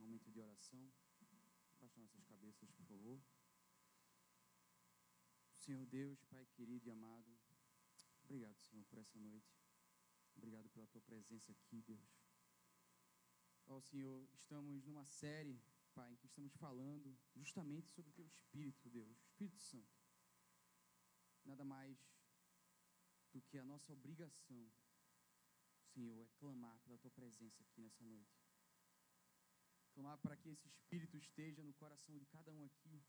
momento de oração. Baixa nossas cabeças, por favor. Senhor Deus, Pai querido e amado, obrigado, Senhor, por essa noite. Obrigado pela Tua presença aqui, Deus. Ó, Senhor, estamos numa série, Pai, em que estamos falando justamente sobre o Teu Espírito, Deus, o Espírito Santo. Nada mais do que a nossa obrigação, Senhor, é clamar pela Tua presença aqui nessa noite. Clamar para que esse Espírito esteja no coração de cada um aqui,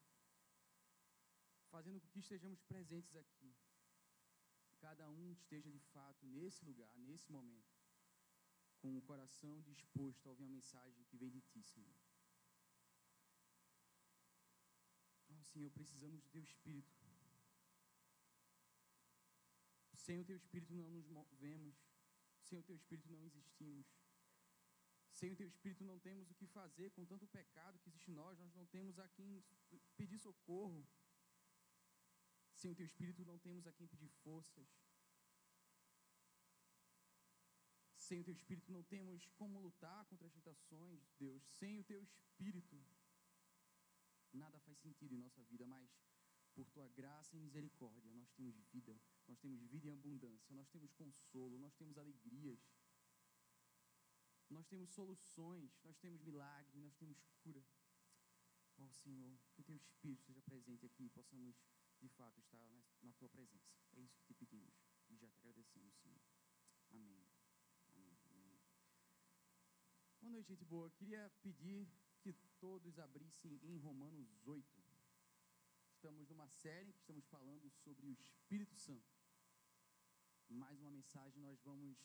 fazendo com que estejamos presentes aqui. Cada um esteja de fato nesse lugar, nesse momento, com o coração disposto a ouvir a mensagem que vem de Ti, Senhor. Oh, Senhor, precisamos do Teu Espírito. Sem o Teu Espírito não nos movemos. Sem o Teu Espírito não existimos. Sem o Teu Espírito não temos o que fazer com tanto pecado que existe em nós. Nós não temos a quem pedir socorro. Sem o Teu Espírito não temos a quem pedir forças. Sem o Teu Espírito não temos como lutar contra as tentações, Deus. Sem o Teu Espírito nada faz sentido em nossa vida, mas por Tua graça e misericórdia nós temos vida em abundância, nós temos consolo, nós temos alegrias, nós temos soluções, nós temos milagre, nós temos cura. Ó Senhor, que o Teu Espírito esteja presente aqui e possamos de fato estar na Tua presença. É isso que Te pedimos e já Te agradecemos, Senhor. Amém. Amém. Amém. Boa noite, gente boa. Queria pedir que todos abrissem em Romanos 8. Estamos numa série que estamos falando sobre o Espírito Santo. Mais uma mensagem, nós vamos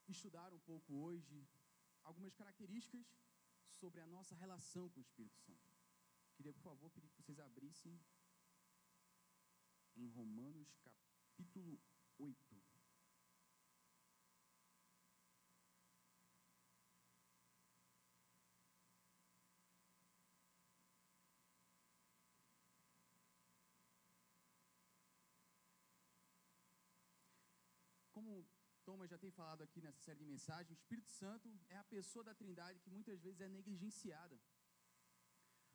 estudar um pouco hoje algumas características sobre a nossa relação com o Espírito Santo. Queria, por favor, pedir que vocês abrissem em Romanos capítulo 8. Como Thomas já tem falado aqui nessa série de mensagens, o Espírito Santo é a pessoa da Trindade que muitas vezes é negligenciada.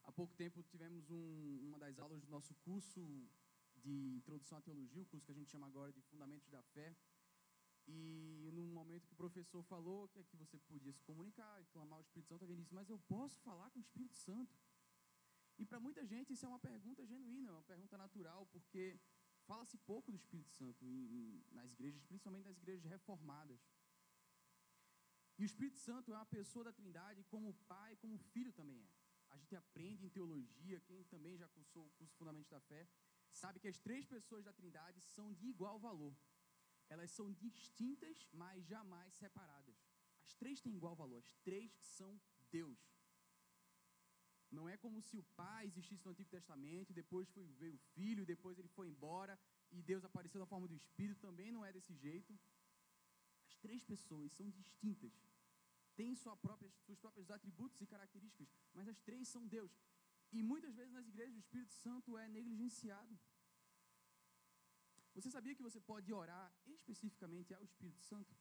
Há pouco tempo tivemos uma das aulas do nosso curso de Introdução à Teologia, o curso que a gente chama agora de Fundamentos da Fé. E no momento que o professor falou que aqui você podia se comunicar e clamar o Espírito Santo, alguém disse, mas eu posso falar com o Espírito Santo? E para muita gente isso é uma pergunta genuína, é uma pergunta natural, porque fala-se pouco do Espírito Santo nas igrejas, principalmente nas igrejas reformadas. E o Espírito Santo é uma pessoa da Trindade, como Pai, como Filho também é. A gente aprende em teologia, quem também já cursou o curso Fundamentos da Fé, sabe que as três pessoas da Trindade são de igual valor. Elas são distintas, mas jamais separadas. As três têm igual valor, as três são Deus. Não é como se o Pai existisse no Antigo Testamento, depois veio o Filho, depois ele foi embora e Deus apareceu na forma do Espírito. Também não é desse jeito. As três pessoas são distintas, têm seus próprios atributos e características, mas as três são Deus. E muitas vezes nas igrejas o Espírito Santo é negligenciado. Você sabia que você pode orar especificamente ao Espírito Santo?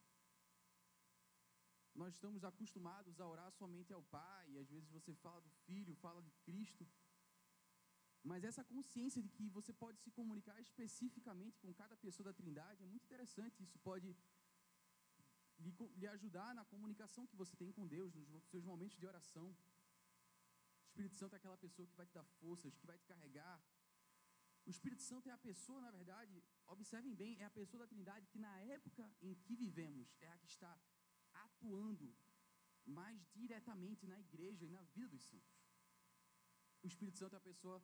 Nós estamos acostumados a orar somente ao Pai, e às vezes você fala do Filho, fala de Cristo, mas essa consciência de que você pode se comunicar especificamente com cada pessoa da Trindade é muito interessante. Isso pode lhe ajudar na comunicação que você tem com Deus, nos seus momentos de oração. O Espírito Santo é aquela pessoa que vai te dar forças, que vai te carregar. O Espírito Santo é a pessoa, na verdade, observem bem, é a pessoa da Trindade que na época em que vivemos é a que está atuando mais diretamente na igreja e na vida dos santos. O Espírito Santo é a pessoa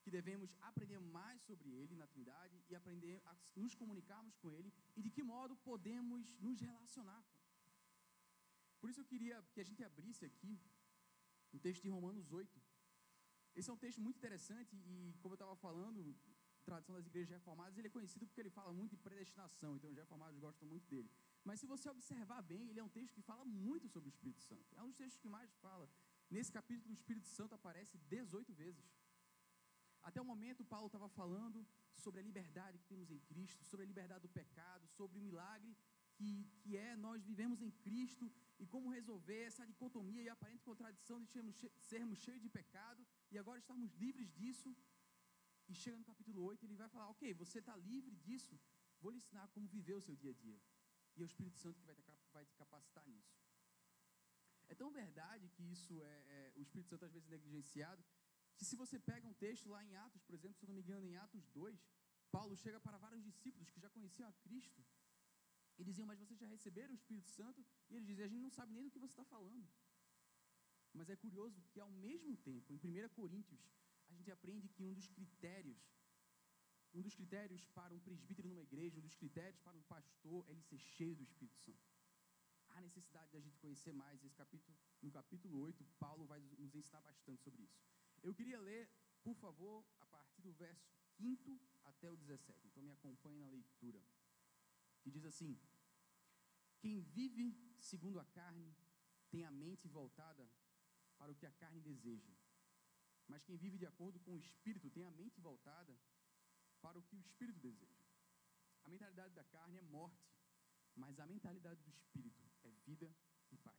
que devemos aprender mais sobre ele na Trindade e aprender a nos comunicarmos com ele e de que modo podemos nos relacionar com ele. Por isso eu queria que a gente abrisse aqui um texto de Romanos 8. Esse é um texto muito interessante e, como eu estava falando, tradição das igrejas reformadas, ele é conhecido porque ele fala muito de predestinação, então os reformados gostam muito dele. Mas se você observar bem, ele é um texto que fala muito sobre o Espírito Santo. É um dos textos que mais fala. Nesse capítulo, o Espírito Santo aparece 18 vezes. Até o momento, Paulo estava falando sobre a liberdade que temos em Cristo, sobre a liberdade do pecado, sobre o milagre que é nós vivemos em Cristo e como resolver essa dicotomia e aparente contradição de sermos cheios de pecado e agora estarmos livres disso. E chega no capítulo 8, ele vai falar, ok, você está livre disso, vou lhe ensinar como viver o seu dia a dia. E é o Espírito Santo que vai te capacitar nisso. É tão verdade que isso o Espírito Santo às vezes é negligenciado, que se você pega um texto lá em Atos, por exemplo, se eu não me engano, em Atos 2, Paulo chega para vários discípulos que já conheciam a Cristo e diziam, mas vocês já receberam o Espírito Santo? E eles diziam, a gente não sabe nem do que você está falando. Mas é curioso que ao mesmo tempo, em 1 Coríntios, a gente aprende que um dos critérios para um presbítero numa igreja, um dos critérios para um pastor é ele ser cheio do Espírito Santo. Há necessidade da gente conhecer mais no capítulo 8, Paulo vai nos ensinar bastante sobre isso. Eu queria ler, por favor, a partir do verso 5 até o 17, então me acompanhe na leitura, que diz assim: quem vive segundo a carne tem a mente voltada para o que a carne deseja, mas quem vive de acordo com o Espírito tem a mente voltada para o que o Espírito deseja. A mentalidade da carne é morte, mas a mentalidade do Espírito é vida e paz.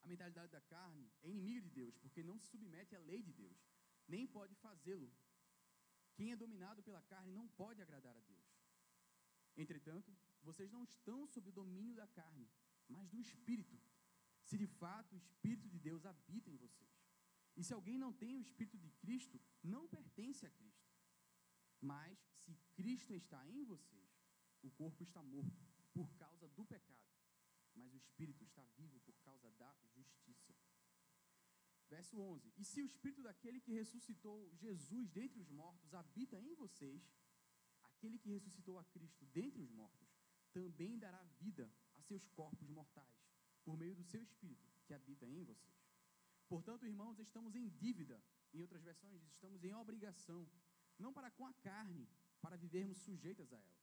A mentalidade da carne é inimiga de Deus, porque não se submete à lei de Deus, nem pode fazê-lo. Quem é dominado pela carne não pode agradar a Deus. Entretanto, vocês não estão sob o domínio da carne, mas do Espírito, se de fato o Espírito de Deus habita em vocês. E se alguém não tem o Espírito de Cristo, não pertence a Cristo. Mas, se Cristo está em vocês, o corpo está morto por causa do pecado, mas o Espírito está vivo por causa da justiça. Verso 11: e se o Espírito daquele que ressuscitou Jesus dentre os mortos habita em vocês, aquele que ressuscitou a Cristo dentre os mortos também dará vida a seus corpos mortais, por meio do seu Espírito que habita em vocês. Portanto, irmãos, estamos em dívida, em outras versões diz, estamos em obrigação, não para com a carne, para vivermos sujeitas a ela.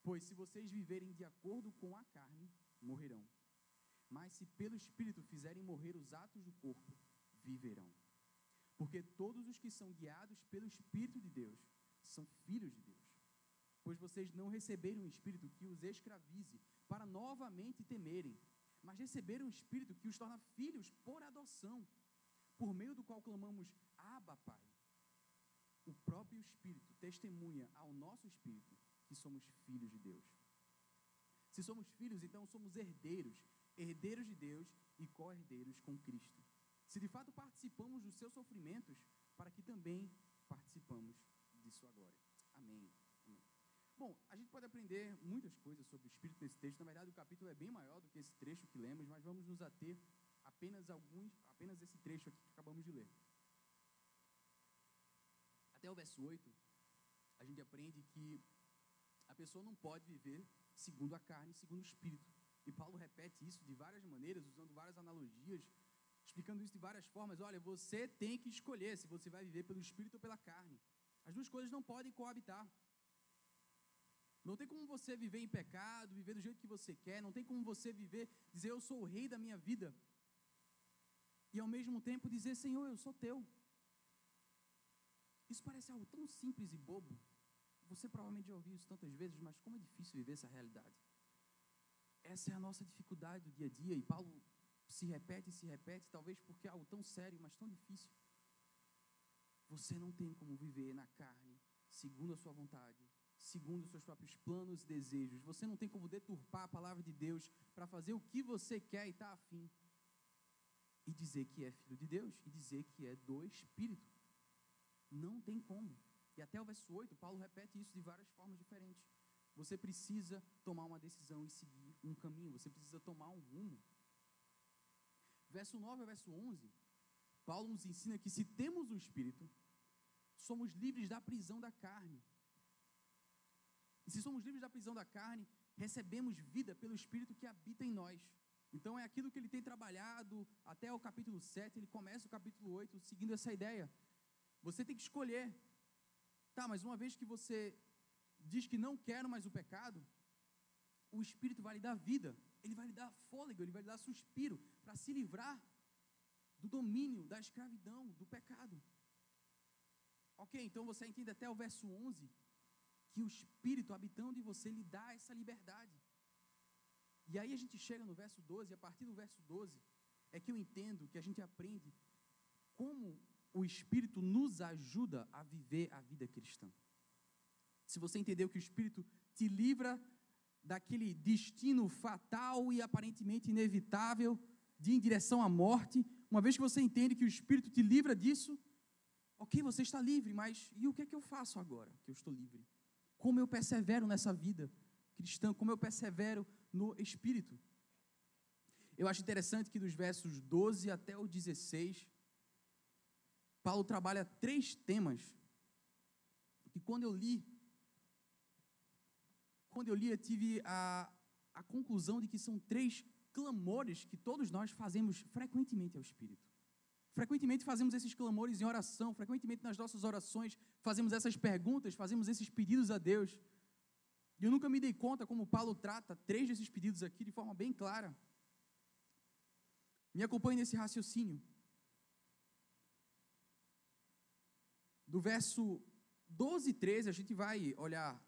Pois se vocês viverem de acordo com a carne, morrerão. Mas se pelo Espírito fizerem morrer os atos do corpo, viverão. Porque todos os que são guiados pelo Espírito de Deus são filhos de Deus. Pois vocês não receberam um Espírito que os escravize para novamente temerem, mas receberam um Espírito que os torna filhos por adoção, por meio do qual clamamos, Abba, Pai. O próprio Espírito testemunha ao nosso Espírito que somos filhos de Deus. Se somos filhos, então somos herdeiros, herdeiros de Deus e co-herdeiros com Cristo. Se de fato participamos dos seus sofrimentos, para que também participamos de sua glória. Amém. Amém. Bom, a gente pode aprender muitas coisas sobre o Espírito nesse texto. Na verdade, o capítulo é bem maior do que esse trecho que lemos, mas vamos nos ater apenas esse trecho aqui que acabamos de ler. Até o verso 8, a gente aprende que a pessoa não pode viver segundo a carne, segundo o Espírito. E Paulo repete isso de várias maneiras, usando várias analogias, explicando isso de várias formas. Olha, você tem que escolher se você vai viver pelo Espírito ou pela carne. As duas coisas não podem coabitar. Não tem como você viver em pecado, viver do jeito que você quer, não tem como você viver, dizer eu sou o rei da minha vida, e ao mesmo tempo dizer, Senhor, eu sou teu. Isso parece algo tão simples e bobo. Você provavelmente já ouviu isso tantas vezes, mas como é difícil viver essa realidade. Essa é a nossa dificuldade do dia a dia, e Paulo se repete, talvez porque é algo tão sério, mas tão difícil. Você não tem como viver na carne, segundo a sua vontade, segundo os seus próprios planos e desejos. Você não tem como deturpar a palavra de Deus para fazer o que você quer e está afim. E dizer que é filho de Deus, e dizer que é do Espírito. Não tem como. E até o verso 8, Paulo repete isso de várias formas diferentes. Você precisa tomar uma decisão e seguir um caminho. Você precisa tomar um rumo. Verso 9 ao verso 11, Paulo nos ensina que se temos o Espírito, somos livres da prisão da carne. E se somos livres da prisão da carne, recebemos vida pelo Espírito que habita em nós. Então é aquilo que ele tem trabalhado até o capítulo 7, ele começa o capítulo 8 seguindo essa ideia. Você tem que escolher. Tá, mas uma vez que você diz que não quero mais o pecado, o Espírito vai lhe dar vida, ele vai lhe dar fôlego, ele vai lhe dar suspiro para se livrar do domínio, da escravidão, do pecado. Ok, então você entende até o verso 11, que o Espírito habitando em você lhe dá essa liberdade. E aí a gente chega no verso 12, e a partir do verso 12 é que eu entendo, que a gente aprende como o Espírito nos ajuda a viver a vida cristã. Se você entendeu que o Espírito te livra daquele destino fatal e aparentemente inevitável de ir em direção à morte, uma vez que você entende que o Espírito te livra disso, ok, você está livre, mas e o que é que eu faço agora que eu estou livre? Como eu persevero nessa vida cristã? Como eu persevero no Espírito? Eu acho interessante que dos versos 12 até o 16, Paulo trabalha 3 temas, que quando eu li, eu tive a conclusão de que são 3 clamores que todos nós fazemos frequentemente ao Espírito. Frequentemente fazemos esses clamores em oração, frequentemente nas nossas orações fazemos essas perguntas, fazemos esses pedidos a Deus. E eu nunca me dei conta como Paulo trata 3 desses pedidos aqui de forma bem clara. Me acompanhe nesse raciocínio. Do verso 12 e 13, a gente vai olhar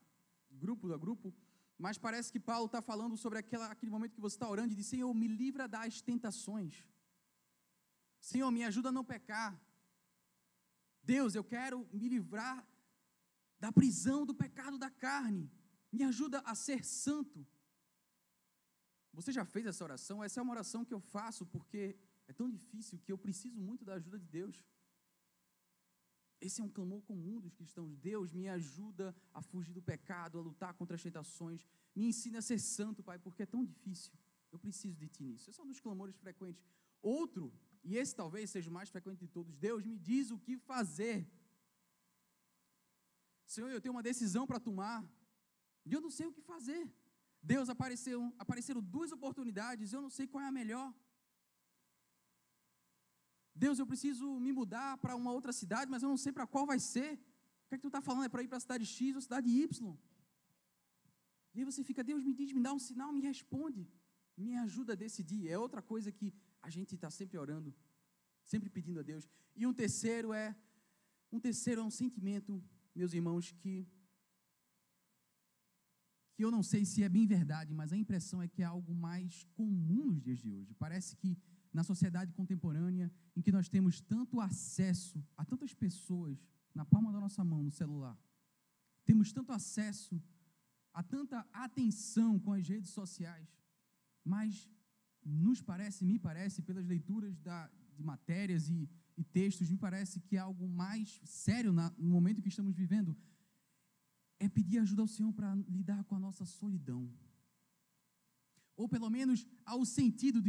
grupo a grupo, mas parece que Paulo está falando sobre aquele momento que você está orando e diz: Senhor, me livra das tentações. Senhor, me ajuda a não pecar. Deus, eu quero me livrar da prisão do pecado da carne. Me ajuda a ser santo. Você já fez essa oração? Essa é uma oração que eu faço porque é tão difícil que eu preciso muito da ajuda de Deus. Esse é um clamor comum dos cristãos. Deus, me ajuda a fugir do pecado, a lutar contra as tentações. Me ensina a ser santo, Pai, porque é tão difícil. Eu preciso de Ti nisso. Esse é um dos clamores frequentes. Outro, e esse talvez seja o mais frequente de todos: Deus, me diz o que fazer. Senhor, eu tenho uma decisão para tomar e eu não sei o que fazer. Deus, apareceram 2 oportunidades, eu não sei qual é a melhor. Deus, eu preciso me mudar para uma outra cidade, mas eu não sei para qual vai ser. O que é que tu está falando? É para ir para a cidade X ou a cidade Y? E aí você fica: Deus, me diz, me dá um sinal, me responde. Me ajuda a decidir. É outra coisa que a gente está sempre orando, sempre pedindo a Deus. E um terceiro é um sentimento, meus irmãos, que eu não sei se é bem verdade, mas a impressão é que é algo mais comum nos dias de hoje. Parece que na sociedade contemporânea, em que nós temos tanto acesso a tantas pessoas na palma da nossa mão, no celular, temos tanto acesso a tanta atenção com as redes sociais, mas me parece, pelas leituras de matérias e textos, me parece que é algo mais sério no momento que estamos vivendo, é pedir ajuda ao Senhor para lidar com a nossa solidão. Ou pelo menos o sentimento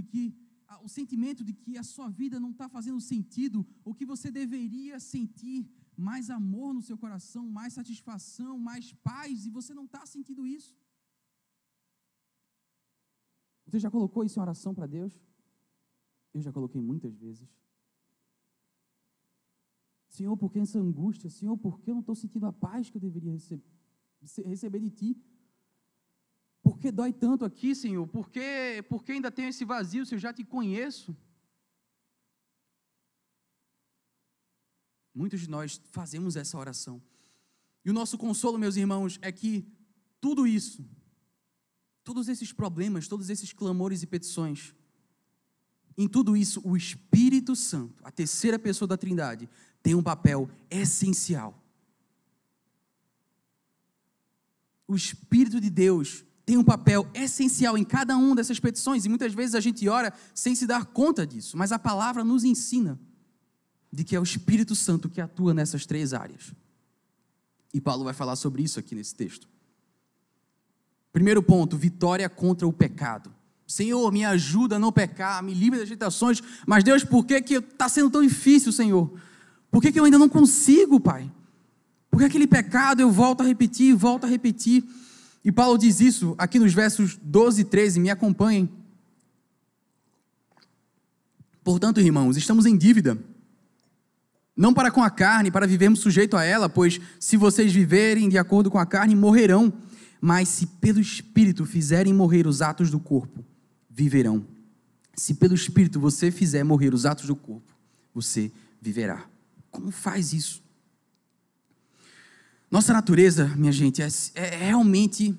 de que a sua vida não está fazendo sentido, ou que você deveria sentir mais amor no seu coração, mais satisfação, mais paz, e você não está sentindo isso. Você já colocou isso em oração para Deus? Eu já coloquei muitas vezes. Senhor, por que essa angústia? Senhor, por que eu não estou sentindo a paz que eu deveria receber de Ti? Por que dói tanto aqui, Senhor? Por que ainda tenho esse vazio se eu já Te conheço? Muitos de nós fazemos essa oração. E o nosso consolo, meus irmãos, é que tudo isso, todos esses problemas, todos esses clamores e petições, em tudo isso, o Espírito Santo, a terceira pessoa da Trindade, tem um papel essencial. O Espírito de Deus tem um papel essencial em cada uma dessas petições, e muitas vezes a gente ora sem se dar conta disso, mas a palavra nos ensina de que é o Espírito Santo que atua nessas 3 áreas. E Paulo vai falar sobre isso aqui nesse texto. Primeiro ponto: vitória contra o pecado. Senhor, me ajuda a não pecar, me livre das tentações, mas Deus, por que está sendo tão difícil, Senhor? Por que eu ainda não consigo, Pai? Porque aquele pecado eu volto a repetir. E Paulo diz isso aqui nos versos 12 e 13, me acompanhem. Portanto, irmãos, estamos em dívida, não para com a carne, para vivermos sujeito a ela, pois se vocês viverem de acordo com a carne, morrerão, mas se pelo Espírito fizerem morrer os atos do corpo, viverão. Se pelo Espírito você fizer morrer os atos do corpo, você viverá. Como faz isso? Nossa natureza, minha gente, é realmente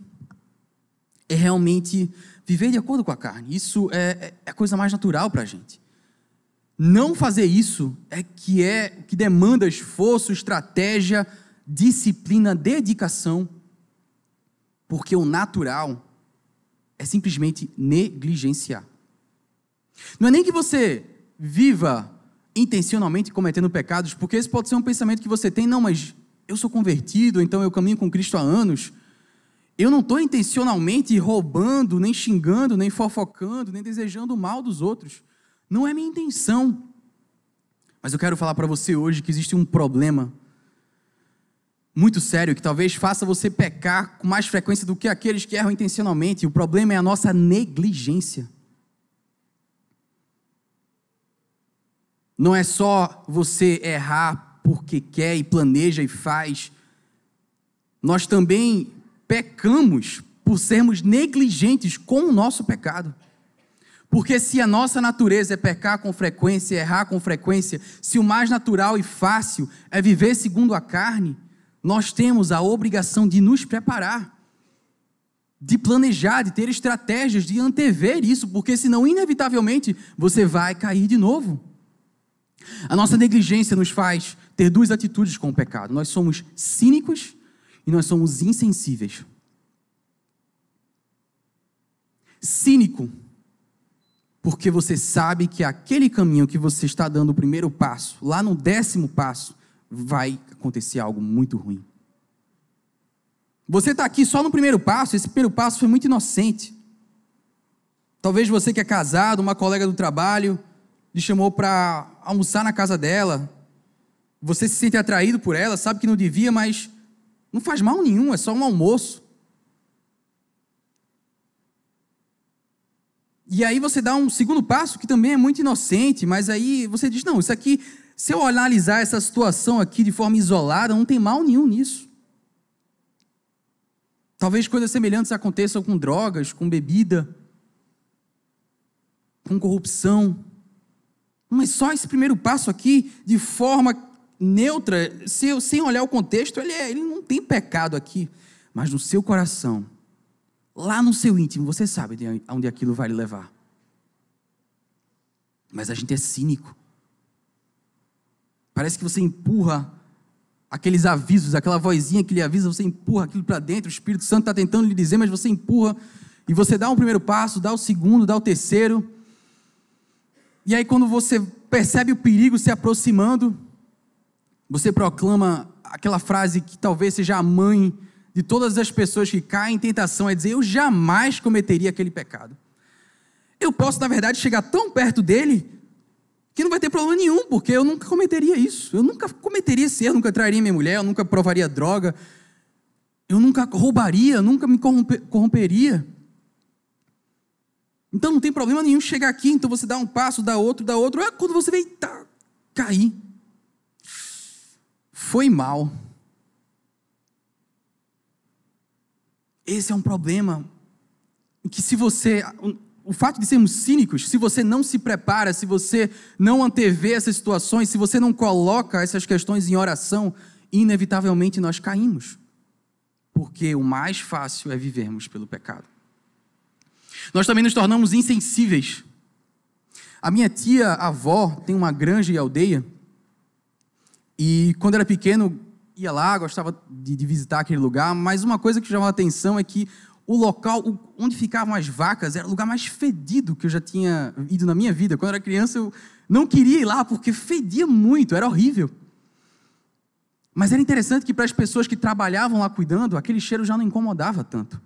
é realmente viver de acordo com a carne. Isso é a coisa mais natural para a gente. Não fazer isso é o que demanda esforço, estratégia, disciplina, dedicação, porque o natural é simplesmente negligenciar. Não é nem que você viva intencionalmente cometendo pecados, porque esse pode ser um pensamento que você tem, não, mas eu sou convertido, então eu caminho com Cristo há anos, eu não estou intencionalmente roubando, nem xingando, nem fofocando, nem desejando o mal dos outros. Não é minha intenção. Mas eu quero falar para você hoje que existe um problema muito sério, que talvez faça você pecar com mais frequência do que aqueles que erram intencionalmente. O problema é a nossa negligência. Não é só você errar porque quer e planeja e faz. Nós também pecamos por sermos negligentes com o nosso pecado. Porque se a nossa natureza é pecar com frequência, errar com frequência, se o mais natural e fácil é viver segundo a carne, nós temos a obrigação de nos preparar, de planejar, de ter estratégias, de antever isso, porque senão, inevitavelmente, você vai cair de novo. A nossa negligência nos faz ter duas atitudes com o pecado. Nós somos cínicos e nós somos insensíveis. Cínico, porque você sabe que aquele caminho que você está dando o primeiro passo, lá no 10º passo, vai acontecer algo muito ruim. Você está aqui só no primeiro passo, esse primeiro passo foi muito inocente. Talvez você que é casado, uma colega do trabalho, lhe chamou para almoçar na casa dela, você se sente atraído por ela, sabe que não devia, mas não faz mal nenhum, é só um almoço. E aí você dá um segundo passo que também é muito inocente, mas aí você diz, não, isso aqui, se eu analisar essa situação aqui de forma isolada, não tem mal nenhum nisso. Talvez coisas semelhantes aconteçam com drogas, com bebida, com corrupção. Mas só esse primeiro passo aqui, de forma neutra, sem olhar o contexto, ele não tem pecado aqui. Mas no seu coração, lá no seu íntimo, você sabe aonde aquilo vai lhe levar. Mas a gente é cínico. Parece que você empurra aqueles avisos, aquela vozinha que lhe avisa, você empurra aquilo para dentro, o Espírito Santo está tentando lhe dizer, mas você empurra, e você dá um primeiro passo, dá o segundo, dá o terceiro, e aí quando você percebe o perigo se aproximando, você proclama aquela frase que talvez seja a mãe de todas as pessoas que caem em tentação, é dizer, eu jamais cometeria aquele pecado. Eu posso, na verdade, chegar tão perto dele, que não vai ter problema nenhum, porque eu nunca cometeria isso, eu nunca cometeria esse erro, nunca trairia minha mulher, eu nunca provaria droga, eu nunca roubaria, eu nunca me corromperia. Então não tem problema nenhum chegar aqui, então você dá um passo, dá outro, quando você vem, cair. Foi mal. Esse é um problema, que se você... O fato de sermos cínicos, se você não se prepara, se você não antevê essas situações, se você não coloca essas questões em oração, inevitavelmente nós caímos. Porque o mais fácil é vivermos pelo pecado. Nós também nos tornamos insensíveis. A minha tia-avó tem uma granja e aldeia, e quando era pequeno, ia lá, gostava de visitar aquele lugar, mas uma coisa que chamava a atenção é que o local onde ficavam as vacas era o lugar mais fedido que eu já tinha ido na minha vida. Quando eu era criança, eu não queria ir lá, porque fedia muito, era horrível. Mas era interessante que para as pessoas que trabalhavam lá cuidando, aquele cheiro já não incomodava tanto.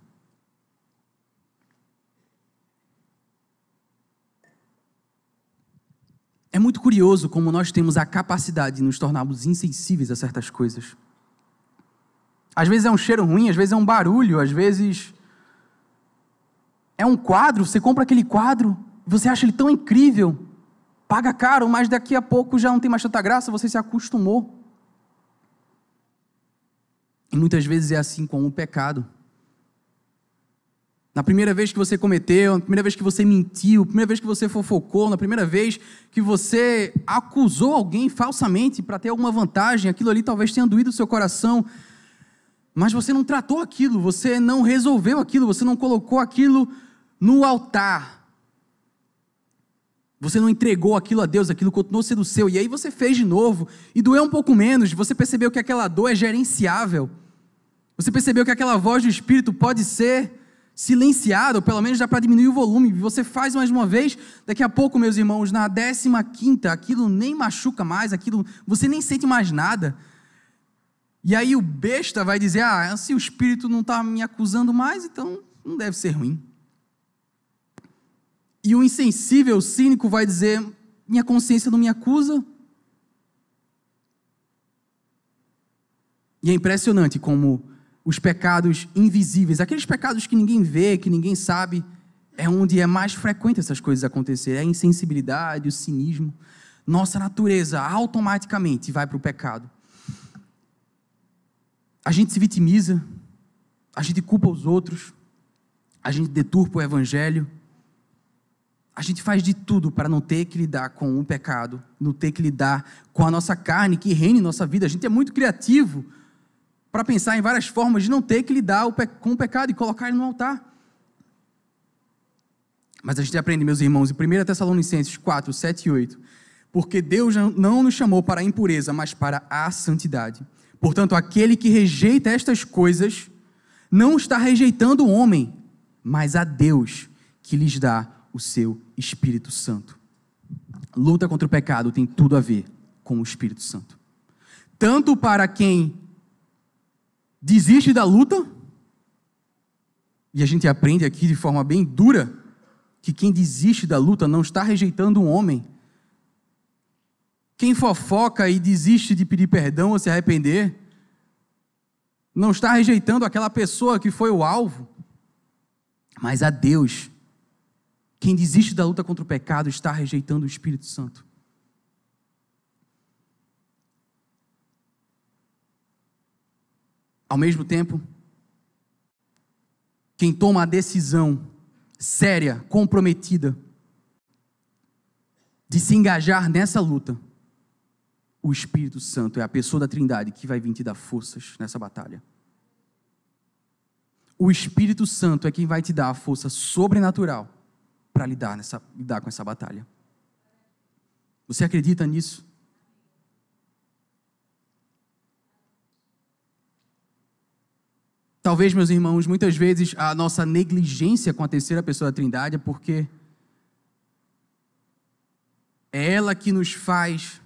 É muito curioso como nós temos a capacidade de nos tornarmos insensíveis a certas coisas. Às vezes é um cheiro ruim, às vezes é um barulho, às vezes é um quadro, você compra aquele quadro, você acha ele tão incrível, paga caro, mas daqui a pouco já não tem mais tanta graça, você se acostumou. E muitas vezes é assim com o pecado. Na primeira vez que você cometeu, na primeira vez que você mentiu, na primeira vez que você fofocou, na primeira vez que você acusou alguém falsamente para ter alguma vantagem, aquilo ali talvez tenha doído o seu coração. mas você não tratou aquilo, você não resolveu aquilo, você não colocou aquilo no altar. Você não entregou aquilo a Deus, aquilo continuou sendo seu, e aí você fez de novo, e doeu um pouco menos, você percebeu que aquela dor é gerenciável, você percebeu que aquela voz do Espírito pode ser silenciada, ou pelo menos dá para diminuir o volume, você faz mais uma vez, daqui a pouco, meus irmãos, na 15ª, aquilo nem machuca mais, aquilo, você nem sente mais nada, e aí o besta vai dizer, se o Espírito não está me acusando mais, então não deve ser ruim. E o insensível, o cínico vai dizer, minha consciência não me acusa. E é impressionante como os pecados invisíveis, aqueles pecados que ninguém vê, que ninguém sabe, é onde é mais frequente essas coisas acontecerem. É a insensibilidade, o cinismo. Nossa natureza automaticamente vai para o pecado. A gente se vitimiza, a gente culpa os outros, a gente deturpa o evangelho, a gente faz de tudo para não ter que lidar com o pecado, não ter que lidar com a nossa carne que reina em nossa vida. A gente é muito criativo para pensar em várias formas de não ter que lidar com o pecado e colocar ele no altar. Mas a gente aprende, meus irmãos, em 1 Tessalonicenses 4, 7 e 8, porque Deus não nos chamou para a impureza, mas para a santidade. Portanto, aquele que rejeita estas coisas não está rejeitando o homem, mas a Deus que lhes dá o seu Espírito Santo. Luta contra o pecado tem tudo a ver com o Espírito Santo. Tanto para quem desiste da luta, e a gente aprende aqui de forma bem dura, que quem desiste da luta não está rejeitando um homem. Quem fofoca e desiste de pedir perdão ou se arrepender, não está rejeitando aquela pessoa que foi o alvo, mas a Deus. Quem desiste da luta contra o pecado está rejeitando o Espírito Santo. Ao mesmo tempo, quem toma a decisão séria, comprometida, de se engajar nessa luta, o Espírito Santo é a pessoa da Trindade que vai vir te dar forças nessa batalha. O Espírito Santo é quem vai te dar a força sobrenatural para lidar com essa batalha. Você acredita nisso? Talvez, meus irmãos, muitas vezes a nossa negligência com a terceira pessoa da Trindade é porque é ela que nos faz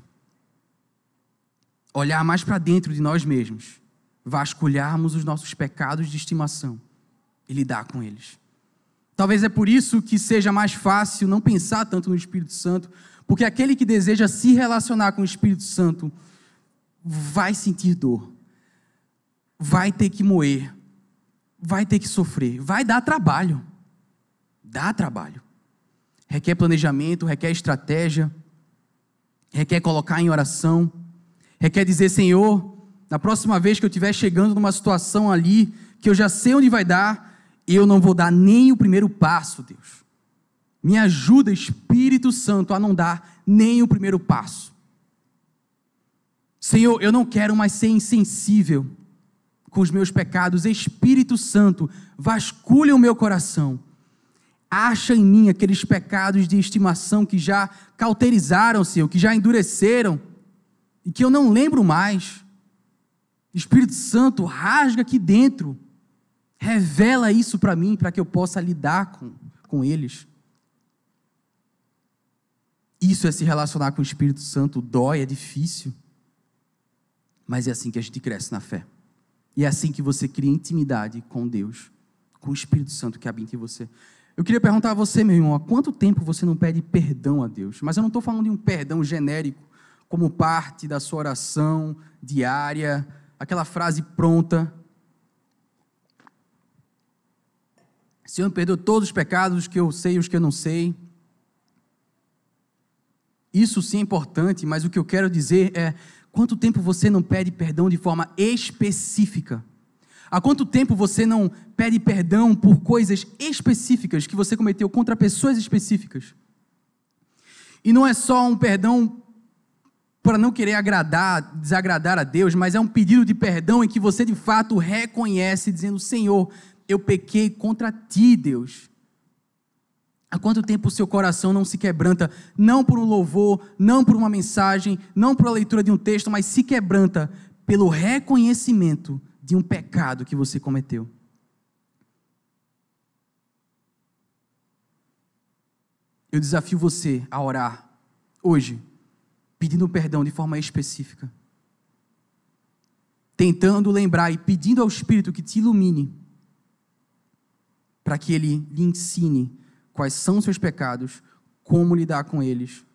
olhar mais para dentro de nós mesmos, vasculharmos os nossos pecados de estimação e lidar com eles. Talvez é por isso que seja mais fácil não pensar tanto no Espírito Santo, porque aquele que deseja se relacionar com o Espírito Santo vai sentir dor, vai ter que moer, vai ter que sofrer, vai dar trabalho. Dá trabalho. Requer planejamento, requer estratégia, requer colocar em oração, requer dizer, Senhor, na próxima vez que eu estiver chegando numa situação ali, que eu já sei onde vai dar, eu não vou dar nem o primeiro passo, Deus. Me ajuda, Espírito Santo, a não dar nem o primeiro passo. Senhor, eu não quero mais ser insensível com os meus pecados. Espírito Santo, vasculha o meu coração. Acha em mim aqueles pecados de estimação que já cauterizaram, Senhor, que já endureceram e que eu não lembro mais. Espírito Santo, rasga aqui dentro. Revela isso para mim, para que eu possa lidar com eles. Isso é se relacionar com o Espírito Santo. Dói, é difícil. Mas é assim que a gente cresce na fé. E é assim que você cria intimidade com Deus, com o Espírito Santo que habita em você. Eu queria perguntar a você, meu irmão, há quanto tempo você não pede perdão a Deus? Mas eu não estou falando de um perdão genérico, como parte da sua oração diária, aquela frase pronta. Senhor, me perdoa todos os pecados, os que eu sei e os que eu não sei. Isso sim é importante, mas o que eu quero dizer é, quanto tempo você não pede perdão de forma específica? Há quanto tempo você não pede perdão por coisas específicas que você cometeu contra pessoas específicas? E não é só um perdão para não querer desagradar a Deus, mas é um pedido de perdão em que você de fato reconhece, dizendo: Senhor, eu pequei contra ti, Deus. Há quanto tempo o seu coração não se quebranta, não por um louvor, não por uma mensagem, não por a leitura de um texto, mas se quebranta pelo reconhecimento de um pecado que você cometeu? Eu desafio você a orar hoje, pedindo perdão de forma específica, tentando lembrar e pedindo ao Espírito que te ilumine, para que Ele lhe ensine quais são os seus pecados, como lidar com eles,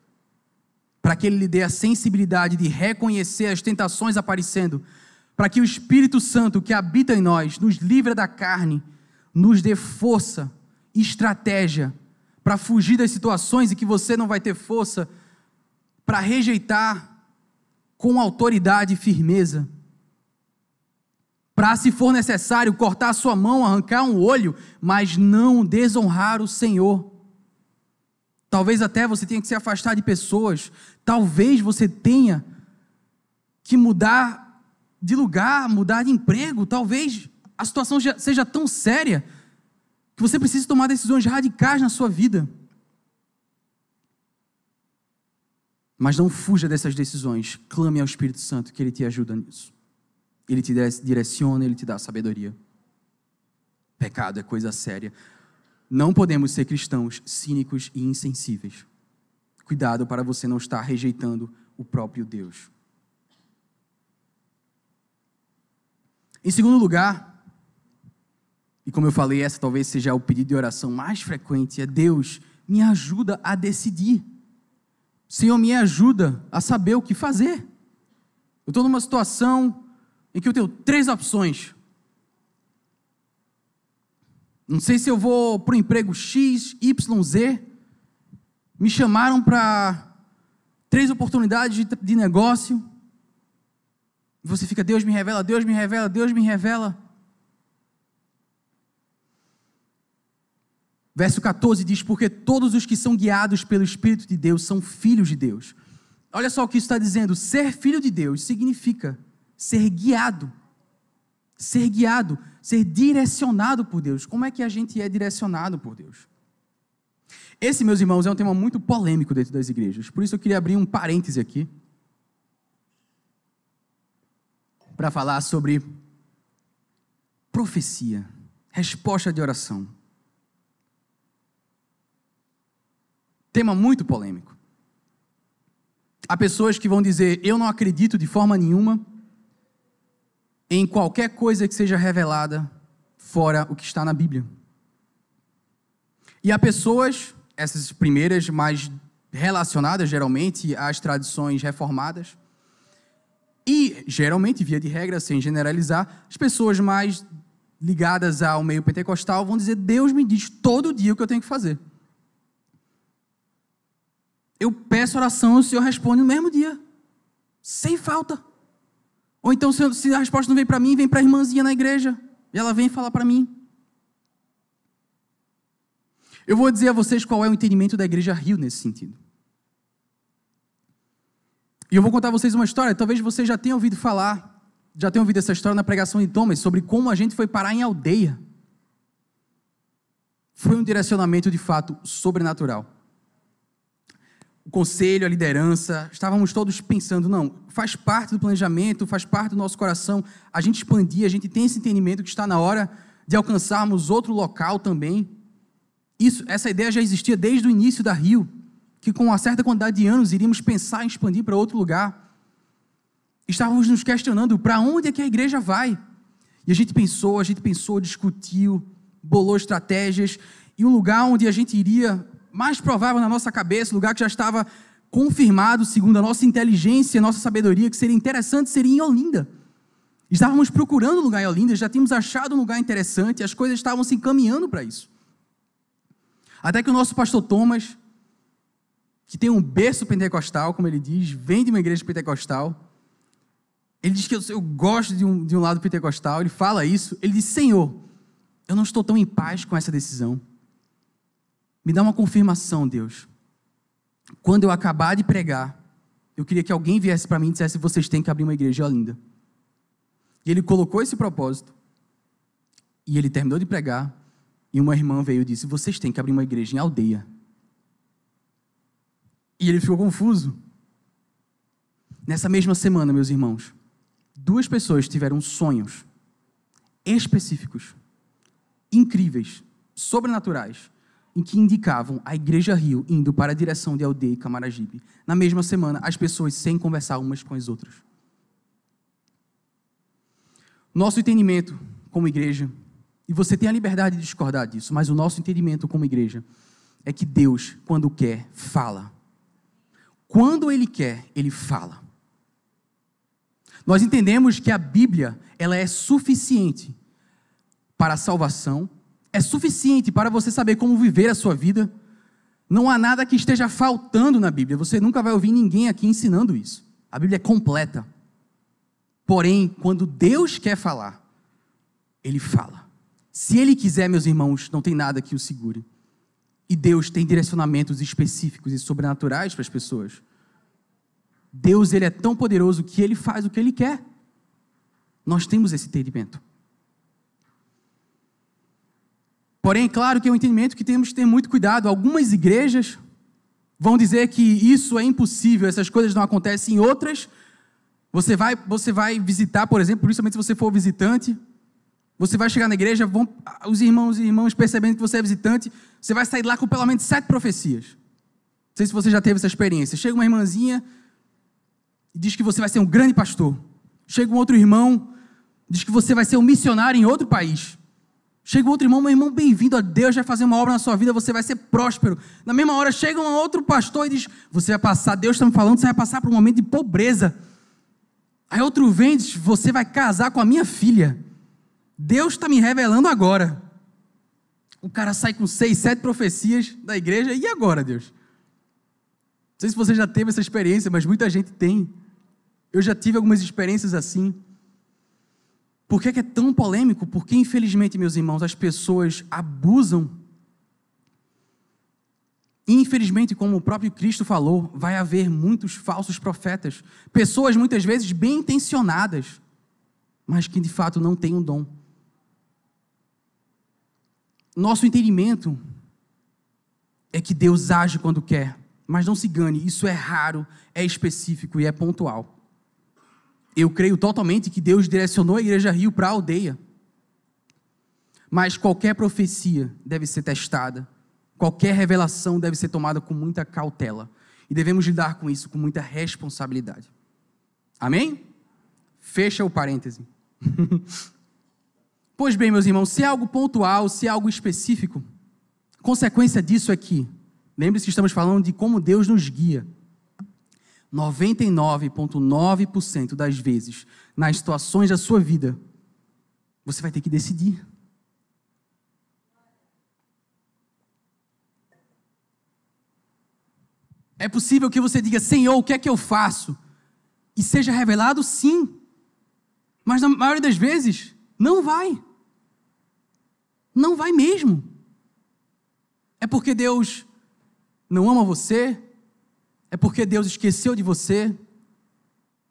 para que Ele lhe dê a sensibilidade de reconhecer as tentações aparecendo, para que o Espírito Santo que habita em nós nos livre da carne, nos dê força, estratégia, para fugir das situações em que você não vai ter força, para rejeitar com autoridade e firmeza, para, se for necessário, cortar a sua mão, arrancar um olho, mas não desonrar o Senhor. Talvez até você tenha que se afastar de pessoas, talvez você tenha que mudar de lugar, mudar de emprego, talvez a situação seja tão séria que você precise tomar decisões radicais na sua vida. Mas não fuja dessas decisões, clame ao Espírito Santo que Ele te ajuda nisso. Ele te direciona, Ele te dá sabedoria. Pecado é coisa séria. Não podemos ser cristãos cínicos e insensíveis. Cuidado para você não estar rejeitando o próprio Deus. Em segundo lugar, e como eu falei, essa talvez seja o pedido de oração mais frequente, é: Deus, me ajuda a decidir. Senhor, me ajuda a saber o que fazer. Eu estou numa situação em que eu tenho 3 opções. Não sei se eu vou para o emprego X, Y, Z. Me chamaram para 3 oportunidades de negócio. E você fica: Deus me revela, Deus me revela, Deus me revela. Verso 14 diz: porque todos os que são guiados pelo Espírito de Deus são filhos de Deus. Olha só o que isso está dizendo. Ser filho de Deus significa ser guiado, ser direcionado por Deus. Como é que a gente é direcionado por Deus? Esse, meus irmãos, é um tema muito polêmico dentro das igrejas. Por isso eu queria abrir um parêntese aqui para falar sobre profecia, resposta de oração. Tema muito polêmico. Há pessoas que vão dizer: eu não acredito de forma nenhuma em qualquer coisa que seja revelada fora o que está na Bíblia. E há pessoas, essas primeiras mais relacionadas geralmente às tradições reformadas, e geralmente, via de regra, sem generalizar, as pessoas mais ligadas ao meio pentecostal vão dizer: Deus me diz todo dia o que eu tenho que fazer. Eu peço oração e o Senhor responde no mesmo dia, sem falta. Ou então, se a resposta não vem para mim, vem para a irmãzinha na igreja, e ela vem falar para mim. Eu vou dizer a vocês qual é o entendimento da Igreja Rio nesse sentido. E eu vou contar a vocês uma história. Talvez vocês já tenham ouvido falar, já tenham ouvido essa história na pregação de Thomas, sobre como a gente foi parar em aldeia. Foi um direcionamento de fato sobrenatural. O conselho, a liderança, estávamos todos pensando: não, faz parte do planejamento, faz parte do nosso coração a gente expandir, a gente tem esse entendimento que está na hora de alcançarmos outro local também. Essa ideia já existia desde o início da Rio, que com uma certa quantidade de anos iríamos pensar em expandir para outro lugar. Estávamos nos questionando para onde é que a igreja vai. E a gente pensou, discutiu, bolou estratégias, e um lugar onde a gente iria, mais provável na nossa cabeça, lugar que já estava confirmado, segundo a nossa inteligência, a nossa sabedoria, que seria interessante, seria em Olinda. Estávamos procurando um lugar em Olinda, já tínhamos achado um lugar interessante, e as coisas estavam se encaminhando para isso. Até que o nosso pastor Thomas, que tem um berço pentecostal, como ele diz, vem de uma igreja pentecostal, ele diz que eu gosto de um lado pentecostal, ele fala isso, ele diz: Senhor, eu não estou tão em paz com essa decisão. Me dá uma confirmação, Deus. Quando eu acabar de pregar, eu queria que alguém viesse para mim e dissesse: vocês têm que abrir uma igreja em Olinda. E ele colocou esse propósito, e ele terminou de pregar, e uma irmã veio e disse: vocês têm que abrir uma igreja em Aldeia. E ele ficou confuso. Nessa mesma semana, meus irmãos, 2 pessoas tiveram sonhos específicos, incríveis, sobrenaturais, em que indicavam a Igreja Rio indo para a direção de Aldeia e Camaragibe. Na mesma semana, as pessoas sem conversar umas com as outras. Nosso entendimento como igreja, e você tem a liberdade de discordar disso, mas o nosso entendimento como igreja é que Deus, quando quer, fala. Quando Ele quer, Ele fala. Nós entendemos que a Bíblia, ela é suficiente para a salvação, é suficiente para você saber como viver a sua vida. Não há nada que esteja faltando na Bíblia. Você nunca vai ouvir ninguém aqui ensinando isso. A Bíblia é completa. Porém, quando Deus quer falar, Ele fala. Se Ele quiser, meus irmãos, não tem nada que o segure. E Deus tem direcionamentos específicos e sobrenaturais para as pessoas. Deus, Ele é tão poderoso que Ele faz o que Ele quer. Nós temos esse entendimento. Porém, claro que é um entendimento que temos que ter muito cuidado. Algumas igrejas vão dizer que isso é impossível, essas coisas não acontecem. Em outras, você vai visitar, por exemplo, principalmente se você for visitante, você vai chegar na igreja, os irmãos e irmãs percebendo que você é visitante, você vai sair lá com pelo menos 7 profecias. Não sei se você já teve essa experiência. Chega uma irmãzinha e diz que você vai ser um grande pastor. Chega um outro irmão, diz que você vai ser um missionário em outro país. Chega um outro irmão: meu irmão, bem-vindo a Deus, vai fazer uma obra na sua vida, você vai ser próspero. Na mesma hora chega um outro pastor e diz: você vai passar, Deus está me falando, você vai passar por um momento de pobreza. Aí outro vem e diz: você vai casar com a minha filha. Deus está me revelando agora. O cara sai com 6, 7 profecias da igreja. E agora, Deus? Não sei se você já teve essa experiência, mas muita gente tem. Eu já tive algumas experiências assim. Por que é tão polêmico? Porque, infelizmente, meus irmãos, as pessoas abusam. E, infelizmente, como o próprio Cristo falou, vai haver muitos falsos profetas. Pessoas, muitas vezes, bem intencionadas, mas que, de fato, não têm um dom. Nosso entendimento é que Deus age quando quer, mas não se engane, isso é raro, é específico e é pontual. Eu creio totalmente que Deus direcionou a Igreja Rio para a Aldeia. Mas qualquer profecia deve ser testada, qualquer revelação deve ser tomada com muita cautela. E devemos lidar com isso com muita responsabilidade. Amém? Fecha o parêntese. Pois bem, meus irmãos, se é algo pontual, se é algo específico, consequência disso é que, lembre-se que estamos falando de como Deus nos guia. 99,9% das vezes, nas situações da sua vida, você vai ter que decidir. É possível que você diga: Senhor, o que é que eu faço? E seja revelado, sim. Mas na maioria das vezes, não vai. Não vai mesmo. É porque Deus não ama você? É porque Deus esqueceu de você?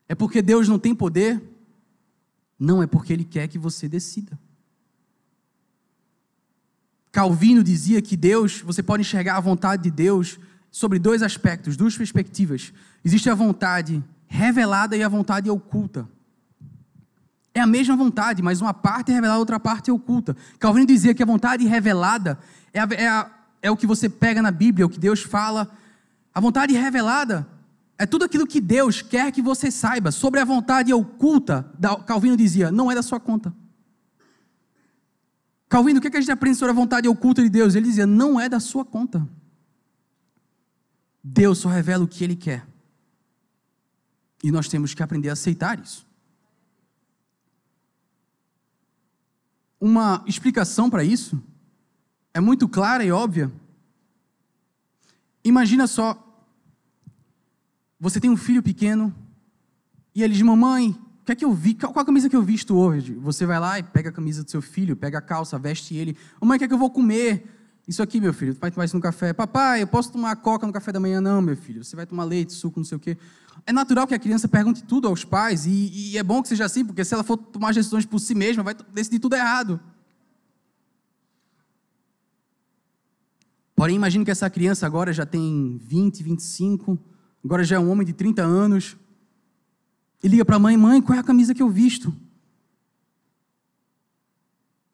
É porque Deus não tem poder? Não, é porque Ele quer que você decida. Calvino dizia que Deus, você pode enxergar a vontade de Deus sobre 2 aspectos, 2 perspectivas. Existe a vontade revelada e a vontade oculta. É a mesma vontade, mas uma parte é revelada, outra parte é oculta. Calvino dizia que a vontade revelada é o que você pega na Bíblia, é o que Deus fala. A vontade revelada é tudo aquilo que Deus quer que você saiba. Sobre a vontade oculta, Calvino dizia: não é da sua conta. Calvino, o que a gente aprende sobre a vontade oculta de Deus? Ele dizia: não é da sua conta. Deus só revela o que Ele quer. E nós temos que aprender a aceitar isso. Uma explicação para isso é muito clara e óbvia. Imagina só, você tem um filho pequeno e ele diz: mamãe, o que é que eu vi? Qual a camisa que eu visto hoje? Você vai lá e pega a camisa do seu filho, pega a calça, veste ele. Mamãe, o que é que eu vou comer? Isso aqui, meu filho, vai tomar isso no café. Papai, eu posso tomar coca no café da manhã? Não, meu filho, você vai tomar leite, suco, não sei o quê. É natural que a criança pergunte tudo aos pais, e é bom que seja assim, porque se ela for tomar as decisões por si mesma, vai decidir tudo errado. Porém, imagine que essa criança agora já tem 20, 25, agora já é um homem de 30 anos, e liga para a mãe: mãe, qual é a camisa que eu visto?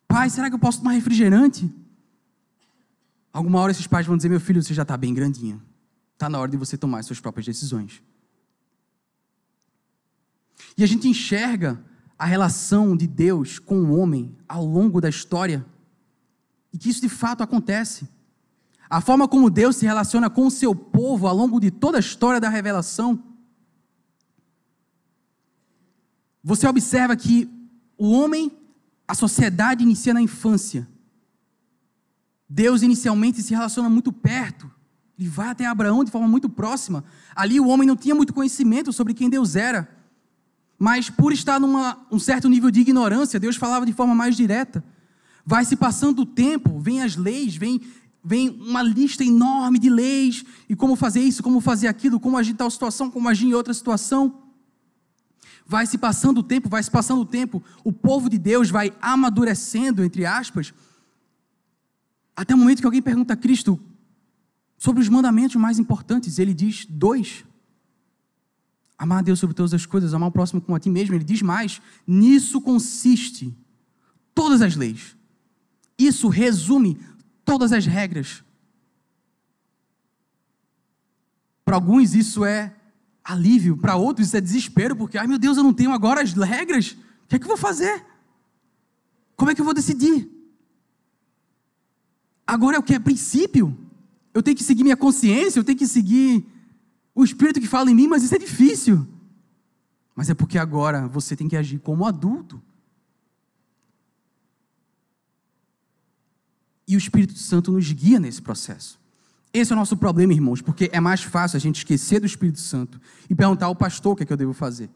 Pai, será que eu posso tomar refrigerante? Alguma hora esses pais vão dizer: meu filho, você já está bem grandinho, está na hora de você tomar as suas próprias decisões. E a gente enxerga a relação de Deus com o homem ao longo da história, e que isso de fato acontece. A forma como Deus se relaciona com o seu povo ao longo de toda a história da revelação. Você observa que o homem, a sociedade inicia na infância. Deus inicialmente se relaciona muito perto. Ele vai até Abraão de forma muito próxima. Ali o homem não tinha muito conhecimento sobre quem Deus era. Mas por estar num certo nível de ignorância, Deus falava de forma mais direta. Vai se passando o tempo, vem as leis, vem uma lista enorme de leis, e como fazer isso, como fazer aquilo, como agir em tal situação, como agir em outra situação. Vai se passando o tempo, o povo de Deus vai amadurecendo, entre aspas, até o momento que alguém pergunta a Cristo sobre os mandamentos mais importantes. Ele diz 2. Amar a Deus sobre todas as coisas, amar o próximo como a ti mesmo. Ele diz mais: nisso consiste todas as leis. Isso resume todas as regras. Para alguns isso é alívio, para outros isso é desespero, porque, ai meu Deus, eu não tenho agora as regras, o que é que eu vou fazer? Como é que eu vou decidir? Agora é o que? É princípio? Eu tenho que seguir minha consciência, eu tenho que seguir o Espírito que fala em mim, mas isso é difícil. Mas é porque agora você tem que agir como adulto. E o Espírito Santo nos guia nesse processo. Esse é o nosso problema, irmãos, porque é mais fácil a gente esquecer do Espírito Santo e perguntar ao pastor o que é que eu devo fazer.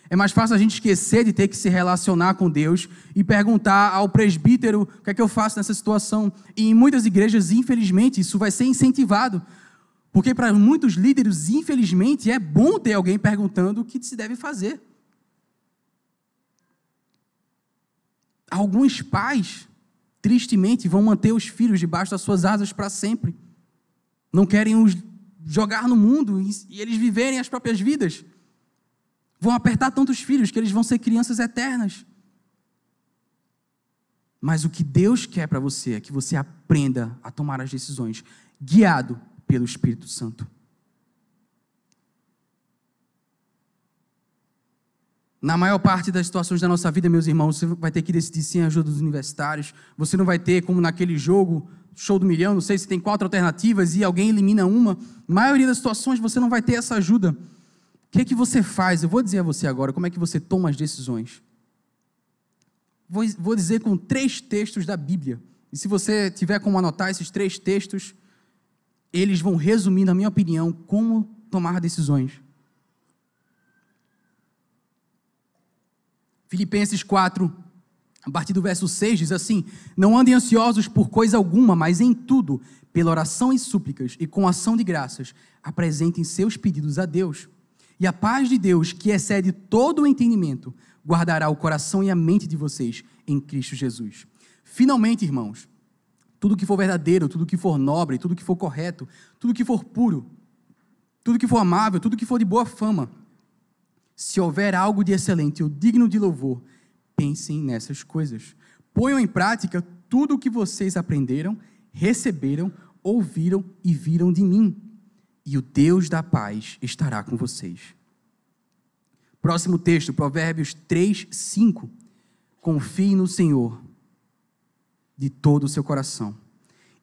É mais fácil a gente esquecer de ter que se relacionar com Deus e perguntar ao presbítero o que é que eu faço nessa situação. E em muitas igrejas, infelizmente, isso vai ser incentivado. Porque para muitos líderes, infelizmente, é bom ter alguém perguntando o que se deve fazer. Alguns pais, tristemente, vão manter os filhos debaixo das suas asas para sempre. Não querem os jogar no mundo e eles viverem as próprias vidas. Vão apertar tantos filhos que eles vão ser crianças eternas. Mas o que Deus quer para você é que você aprenda a tomar as decisões, guiado pelo Espírito Santo. Na maior parte das situações da nossa vida, meus irmãos, você vai ter que decidir sem a ajuda dos universitários. Você não vai ter, como naquele jogo, Show do Milhão, não sei se tem 4 alternativas e alguém elimina uma. Na maioria das situações você não vai ter essa ajuda. O que é que você faz? Eu vou dizer a você agora como é que você toma as decisões. Vou dizer com 3 textos da Bíblia. E se você tiver como anotar esses 3 textos, eles vão resumir, na minha opinião, como tomar decisões. Filipenses 4, a partir do verso 6, diz assim: não andem ansiosos por coisa alguma, mas em tudo, pela oração e súplicas, e com ação de graças, apresentem seus pedidos a Deus. E a paz de Deus, que excede todo o entendimento, guardará o coração e a mente de vocês em Cristo Jesus. Finalmente, irmãos, tudo que for verdadeiro, tudo que for nobre, tudo que for correto, tudo que for puro, tudo que for amável, tudo que for de boa fama, se houver algo de excelente ou digno de louvor, pensem nessas coisas. Ponham em prática tudo o que vocês aprenderam, receberam, ouviram e viram de mim. E o Deus da paz estará com vocês. Próximo texto, Provérbios 3, 5. Confie no Senhor de todo o seu coração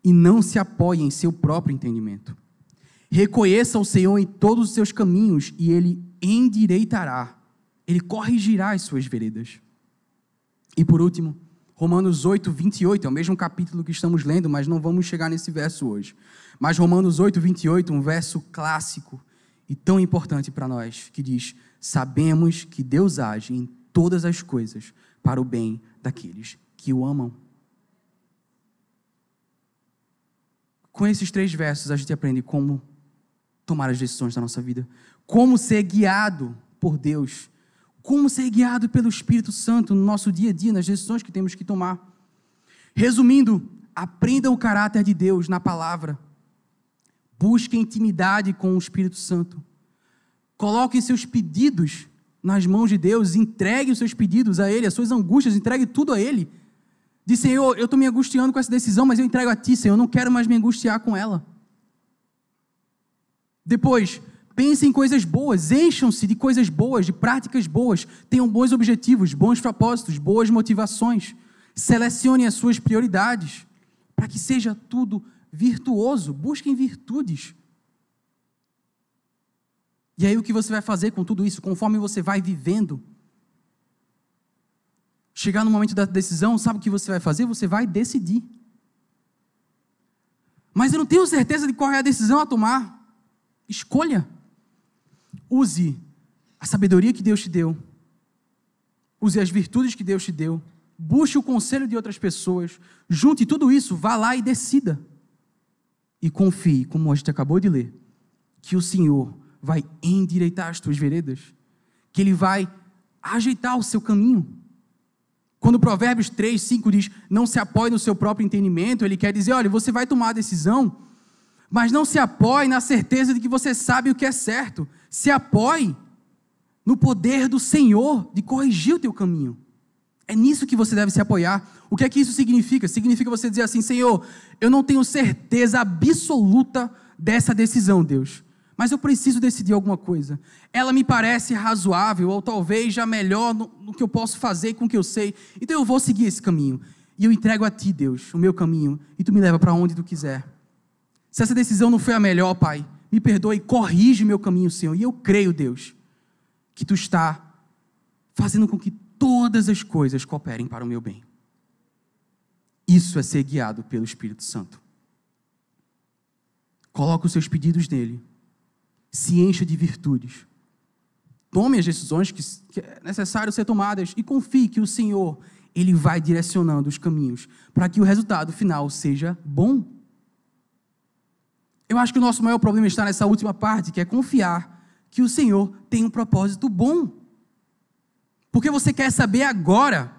e não se apoie em seu próprio entendimento. Reconheça o Senhor em todos os seus caminhos e Ele endireitará, Ele corrigirá as suas veredas. E por último, Romanos 8, 28, é o mesmo capítulo que estamos lendo, mas não vamos chegar nesse verso hoje. Mas Romanos 8, 28, um verso clássico e tão importante para nós, que diz: sabemos que Deus age em todas as coisas para o bem daqueles que o amam. Com esses 3 versos, a gente aprende como tomar as decisões da nossa vida, como ser guiado por Deus, como ser guiado pelo Espírito Santo no nosso dia a dia, nas decisões que temos que tomar. Resumindo, aprenda o caráter de Deus na palavra. Busque intimidade com o Espírito Santo. Coloque seus pedidos nas mãos de Deus, entregue os seus pedidos a Ele, as suas angústias, entregue tudo a Ele. Diz: Senhor, eu estou me angustiando com essa decisão, mas eu entrego a Ti, Senhor, eu não quero mais me angustiar com ela. Depois, pense em coisas boas, encham-se de coisas boas, de práticas boas, tenham bons objetivos, bons propósitos, boas motivações, selecione as suas prioridades, para que seja tudo virtuoso, busquem virtudes. E aí o que você vai fazer com tudo isso, conforme você vai vivendo? Chegar no momento da decisão, sabe o que você vai fazer? Você vai decidir. Mas eu não tenho certeza de qual é a decisão a tomar. Escolha. Use a sabedoria que Deus te deu. Use as virtudes que Deus te deu. Busque o conselho de outras pessoas. Junte tudo isso, vá lá e decida. E confie, como a gente acabou de ler, que o Senhor vai endireitar as tuas veredas, que Ele vai ajeitar o seu caminho. Quando Provérbios 3, 5 diz: não se apoie no seu próprio entendimento, ele quer dizer: olha, você vai tomar a decisão, mas não se apoie na certeza de que você sabe o que é certo. Se apoie no poder do Senhor de corrigir o teu caminho. É nisso que você deve se apoiar. O que é que isso significa? Significa você dizer assim: Senhor, eu não tenho certeza absoluta dessa decisão, Deus, mas eu preciso decidir alguma coisa. Ela me parece razoável, ou talvez já melhor no que eu posso fazer com o que eu sei. Então eu vou seguir esse caminho. E eu entrego a Ti, Deus, o meu caminho, e Tu me leva para onde Tu quiser. Se essa decisão não foi a melhor, Pai, me perdoe, corrige meu caminho, Senhor. E eu creio, Deus, que Tu está fazendo com que todas as coisas cooperem para o meu bem. Isso é ser guiado pelo Espírito Santo. Coloque os seus pedidos nele. Se encha de virtudes. Tome as decisões que é necessário ser tomadas e confie que o Senhor, Ele vai direcionando os caminhos para que o resultado final seja bom. Eu acho que o nosso maior problema está nessa última parte, que é confiar que o Senhor tem um propósito bom. Porque você quer saber agora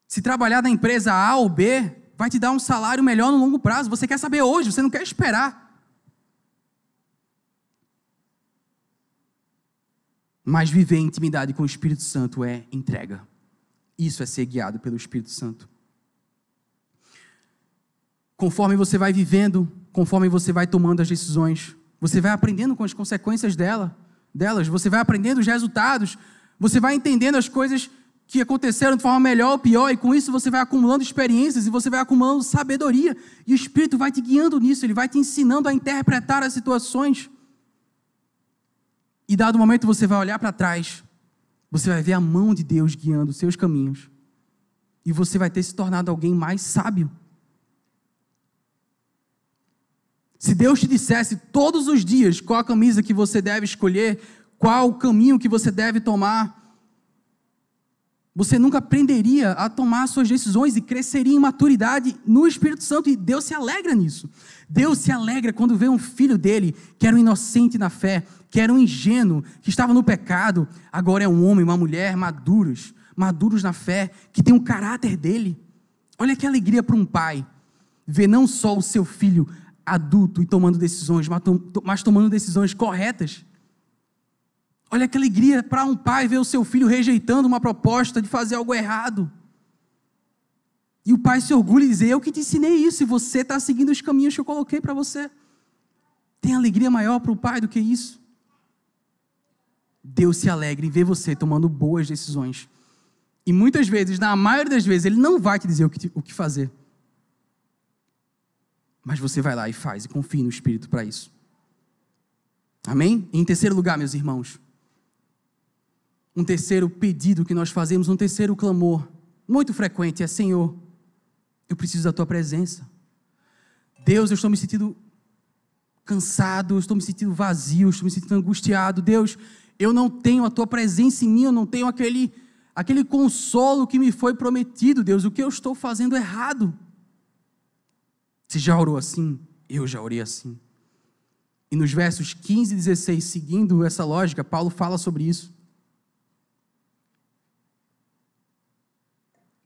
se trabalhar na empresa A ou B vai te dar um salário melhor no longo prazo. Você quer saber hoje, você não quer esperar. Mas viver em intimidade com o Espírito Santo é entrega. Isso é ser guiado pelo Espírito Santo. Conforme você vai vivendo, conforme você vai tomando as decisões, você vai aprendendo com as consequências delas, você vai aprendendo os resultados, você vai entendendo as coisas que aconteceram de forma melhor ou pior, e com isso você vai acumulando experiências e você vai acumulando sabedoria, e o Espírito vai te guiando nisso, Ele vai te ensinando a interpretar as situações. E dado momento você vai olhar para trás, você vai ver a mão de Deus guiando os seus caminhos, e você vai ter se tornado alguém mais sábio. Se Deus te dissesse todos os dias qual a camisa que você deve escolher, qual o caminho que você deve tomar, você nunca aprenderia a tomar suas decisões e cresceria em maturidade no Espírito Santo, e Deus se alegra nisso. Deus se alegra quando vê um filho dele, que era um inocente na fé, que era um ingênuo, que estava no pecado, agora é um homem, uma mulher maduros na fé, que tem o caráter dele. Olha que alegria para um pai, ver não só o seu filho adulto e tomando decisões, mas tomando decisões corretas. Olha que alegria para um pai ver o seu filho rejeitando uma proposta de fazer algo errado. E o pai se orgulha e diz: eu que te ensinei isso, e você está seguindo os caminhos que eu coloquei para você. Tem alegria maior para o pai do que isso? Deus se alegra em ver você tomando boas decisões. E muitas vezes, na maioria das vezes, Ele não vai te dizer o que fazer. Mas você vai lá e faz, e confie no Espírito para isso. Amém? E em terceiro lugar, meus irmãos, um terceiro pedido que nós fazemos, um terceiro clamor, muito frequente, é: Senhor, eu preciso da Tua presença. Deus, eu estou me sentindo cansado, eu estou me sentindo vazio, eu estou me sentindo angustiado. Deus, eu não tenho a Tua presença em mim, eu não tenho aquele consolo que me foi prometido. Deus, o que eu estou fazendo errado? Você já orou assim? Eu já orei assim. E nos versos 15 e 16, seguindo essa lógica, Paulo fala sobre isso.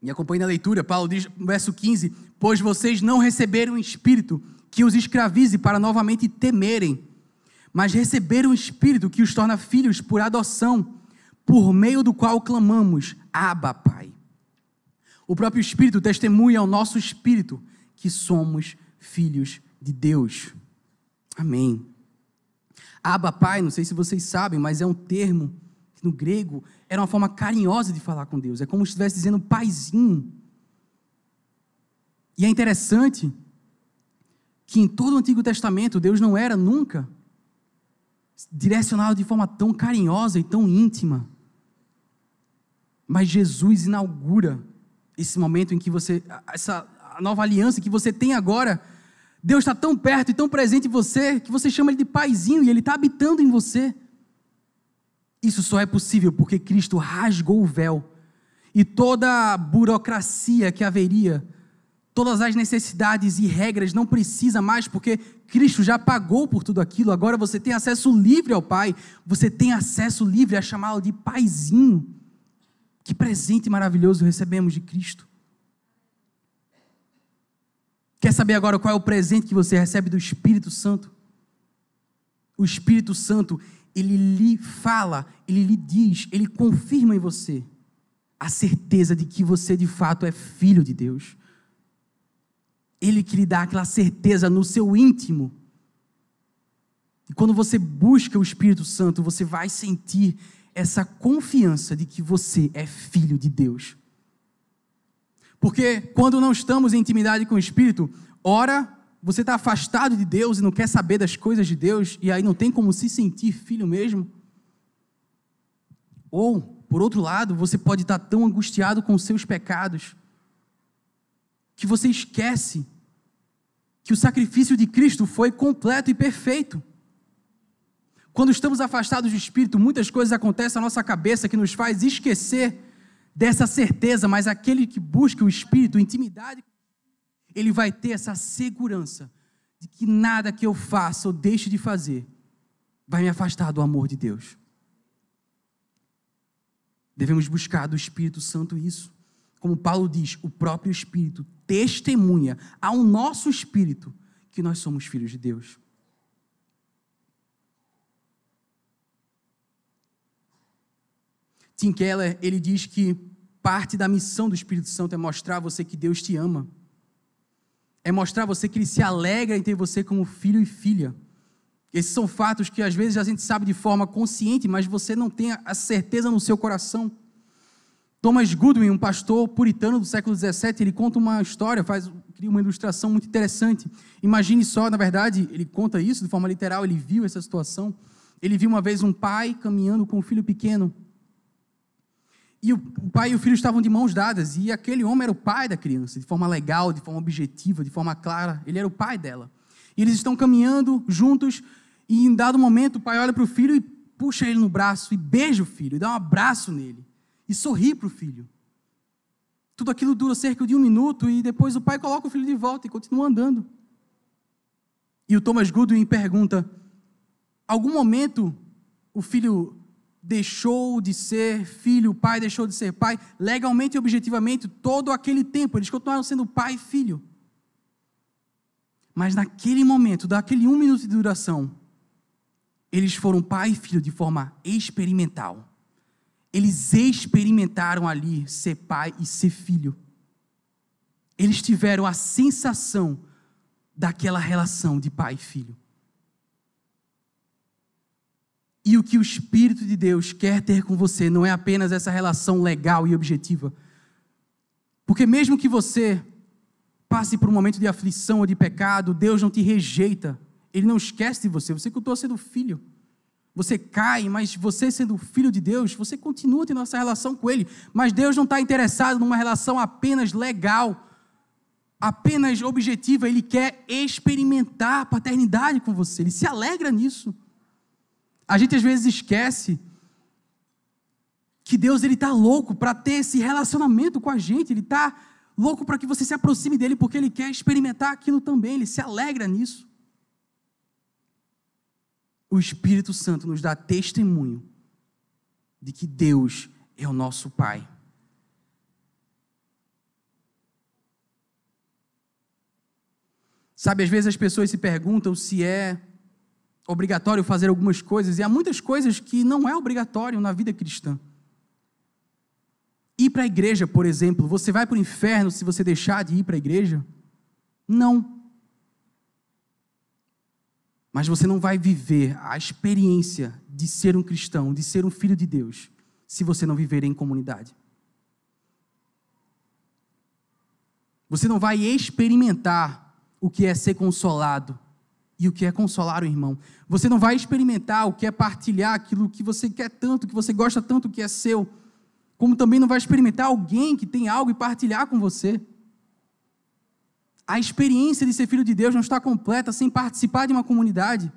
E acompanhe na leitura, Paulo diz no verso 15: pois vocês não receberam um espírito que os escravize para novamente temerem, mas receberam um espírito que os torna filhos por adoção, por meio do qual clamamos, Abba, Pai. O próprio Espírito testemunha ao nosso espírito que somos filhos de Deus. Amém. Abba, Pai, não sei se vocês sabem, mas é um termo que no grego era uma forma carinhosa de falar com Deus. É como se estivesse dizendo paizinho. E é interessante que em todo o Antigo Testamento Deus não era nunca direcionado de forma tão carinhosa e tão íntima. Mas Jesus inaugura esse momento em que essa nova aliança que você tem agora. Deus está tão perto e tão presente em você, que você chama Ele de paizinho, e Ele está habitando em você. Isso só é possível porque Cristo rasgou o véu, e toda a burocracia que haveria, todas as necessidades e regras não precisa mais, porque Cristo já pagou por tudo aquilo. Agora você tem acesso livre ao Pai, você tem acesso livre a chamá-lo de paizinho. Que presente maravilhoso recebemos de Cristo. Quer saber agora qual é o presente que você recebe do Espírito Santo? O Espírito Santo, ele lhe fala, ele lhe diz, ele confirma em você a certeza de que você de fato é filho de Deus. Ele que lhe dá aquela certeza no seu íntimo. E quando você busca o Espírito Santo, você vai sentir essa confiança de que você é filho de Deus. Porque quando não estamos em intimidade com o Espírito, ora, você está afastado de Deus e não quer saber das coisas de Deus, e aí não tem como se sentir filho mesmo. Ou, por outro lado, você pode estar tão angustiado com os seus pecados, que você esquece que o sacrifício de Cristo foi completo e perfeito. Quando estamos afastados do Espírito, muitas coisas acontecem na nossa cabeça que nos faz esquecer dessa certeza, mas aquele que busca o Espírito, intimidade, ele vai ter essa segurança de que nada que eu faça ou deixe de fazer vai me afastar do amor de Deus. Devemos buscar do Espírito Santo isso. Como Paulo diz, o próprio Espírito testemunha ao nosso espírito que nós somos filhos de Deus. Tim Keller, ele diz que parte da missão do Espírito Santo é mostrar a você que Deus te ama. É mostrar a você que Ele se alegra em ter você como filho e filha. Esses são fatos que às vezes a gente sabe de forma consciente, mas você não tem a certeza no seu coração. Thomas Goodwin, um pastor puritano do século XVII, ele conta uma história, cria uma ilustração muito interessante. Imagine só, na verdade, ele conta isso de forma literal, ele viu essa situação. Ele viu uma vez um pai caminhando com um filho pequeno. E o pai e o filho estavam de mãos dadas, e aquele homem era o pai da criança, de forma legal, de forma objetiva, de forma clara, ele era o pai dela. E eles estão caminhando juntos, e em dado momento o pai olha para o filho e puxa ele no braço, e beija o filho, e dá um abraço nele, e sorri para o filho. Tudo aquilo dura cerca de 1 minuto, e depois o pai coloca o filho de volta e continua andando. E o Thomas Goodwin pergunta, algum momento o filho deixou de ser filho, o pai deixou de ser pai? Legalmente e objetivamente, todo aquele tempo, eles continuaram sendo pai e filho. Mas naquele momento, daquele 1 minuto de duração, eles foram pai e filho de forma experimental. Eles experimentaram ali ser pai e ser filho. Eles tiveram a sensação daquela relação de pai e filho. E o que o Espírito de Deus quer ter com você não é apenas essa relação legal e objetiva. Porque mesmo que você passe por um momento de aflição ou de pecado, Deus não te rejeita. Ele não esquece de você. Você continua sendo filho. Você cai, mas você sendo filho de Deus, você continua tendo essa relação com Ele. Mas Deus não está interessado numa relação apenas legal, apenas objetiva. Ele quer experimentar a paternidade com você. Ele se alegra nisso. A gente às vezes esquece que Deus está louco para ter esse relacionamento com a gente. Ele está louco para que você se aproxime dele, porque ele quer experimentar aquilo também, ele se alegra nisso. O Espírito Santo nos dá testemunho de que Deus é o nosso Pai. Sabe, às vezes as pessoas se perguntam se é obrigatório fazer algumas coisas, e há muitas coisas que não é obrigatório na vida cristã. Ir para a igreja, por exemplo, você vai para o inferno se você deixar de ir para a igreja? Não. Mas você não vai viver a experiência de ser um cristão, de ser um filho de Deus, se você não viver em comunidade. Você não vai experimentar o que é ser consolado e o que é consolar o irmão. Você não vai experimentar o que é partilhar aquilo que você quer tanto, que você gosta tanto, que é seu, como também não vai experimentar alguém que tem algo e partilhar com você. A experiência de ser filho de Deus não está completa sem participar de uma comunidade.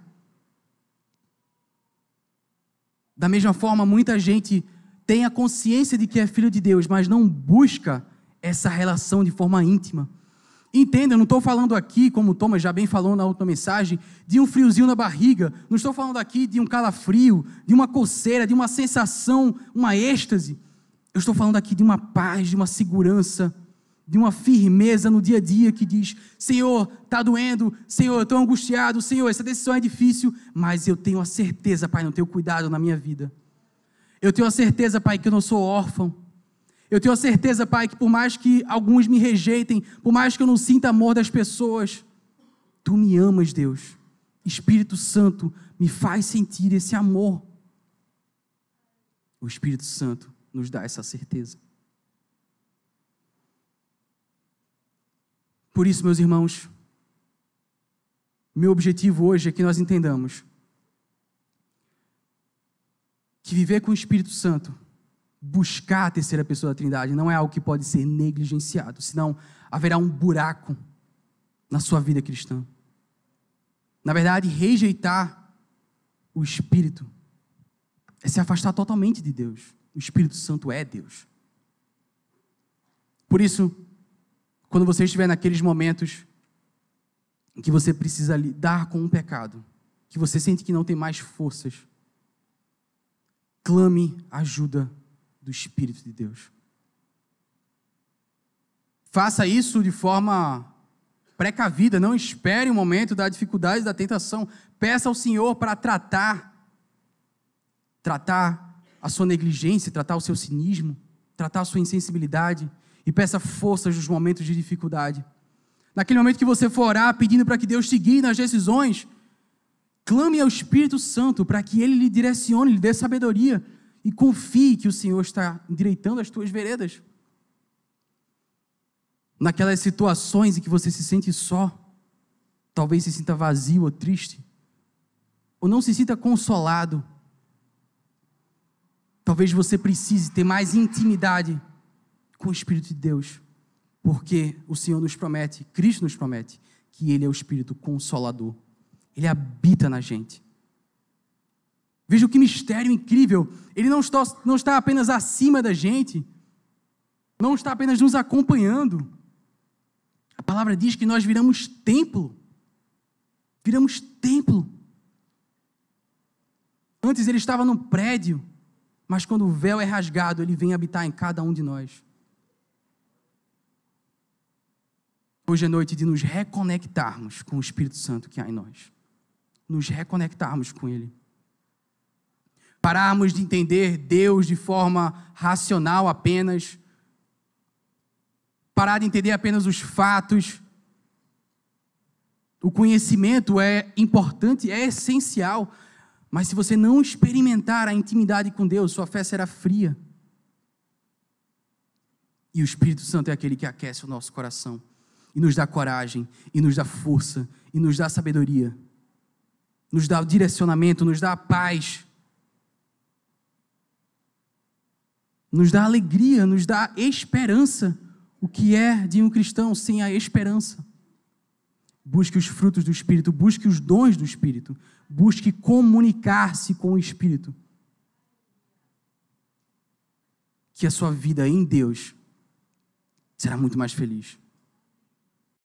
Da mesma forma, muita gente tem a consciência de que é filho de Deus, mas não busca essa relação de forma íntima. Entenda, eu não estou falando aqui, como o Thomas já bem falou na última mensagem, de um friozinho na barriga, não estou falando aqui de um calafrio, de uma coceira, de uma sensação, uma êxtase. Eu estou falando aqui de uma paz, de uma segurança, de uma firmeza no dia a dia que diz: Senhor, está doendo, Senhor, eu estou angustiado, Senhor, essa decisão é difícil, mas eu tenho a certeza, Pai, no teu cuidado na minha vida. Eu tenho a certeza, Pai, que eu não sou órfão. Eu tenho a certeza, Pai, que por mais que alguns me rejeitem, por mais que eu não sinta amor das pessoas, Tu me amas, Deus. Espírito Santo me faz sentir esse amor. O Espírito Santo nos dá essa certeza. Por isso, meus irmãos, meu objetivo hoje é que nós entendamos que viver com o Espírito Santo, buscar a terceira pessoa da Trindade, não é algo que pode ser negligenciado, senão haverá um buraco na sua vida cristã. Na verdade, rejeitar o Espírito é se afastar totalmente de Deus. O Espírito Santo é Deus. Por isso, quando você estiver naqueles momentos em que você precisa lidar com um pecado, que você sente que não tem mais forças, clame ajuda do Espírito de Deus. Faça isso de forma precavida, não espere o momento da dificuldade e da tentação. Peça ao Senhor para tratar a sua negligência, tratar o seu cinismo, tratar a sua insensibilidade, e peça forças nos momentos de dificuldade. Naquele momento que você for orar pedindo para que Deus te guie nas decisões, clame ao Espírito Santo para que Ele lhe direcione, lhe dê sabedoria, e confie que o Senhor está endireitando as tuas veredas. Naquelas situações em que você se sente só, talvez se sinta vazio ou triste, ou não se sinta consolado, talvez você precise ter mais intimidade com o Espírito de Deus, porque o Senhor nos promete, Cristo nos promete, que Ele é o Espírito Consolador. Ele habita na gente. Veja que mistério incrível. Ele não está apenas acima da gente, não está apenas nos acompanhando. A palavra diz que nós viramos templo. Viramos templo. Antes Ele estava no prédio, mas quando o véu é rasgado, Ele vem habitar em cada um de nós. Hoje é noite de nos reconectarmos com o Espírito Santo que há em nós. Nos reconectarmos com Ele. Pararmos de entender Deus de forma racional apenas. Parar de entender apenas os fatos. O conhecimento é importante, é essencial. Mas se você não experimentar a intimidade com Deus, sua fé será fria. E o Espírito Santo é aquele que aquece o nosso coração. E nos dá coragem, e nos dá força, e nos dá sabedoria. Nos dá o direcionamento, nos dá a paz. Nos dá alegria, nos dá esperança. O que é de um cristão sem a esperança? Busque os frutos do Espírito, busque os dons do Espírito, busque comunicar-se com o Espírito. Que a sua vida em Deus será muito mais feliz.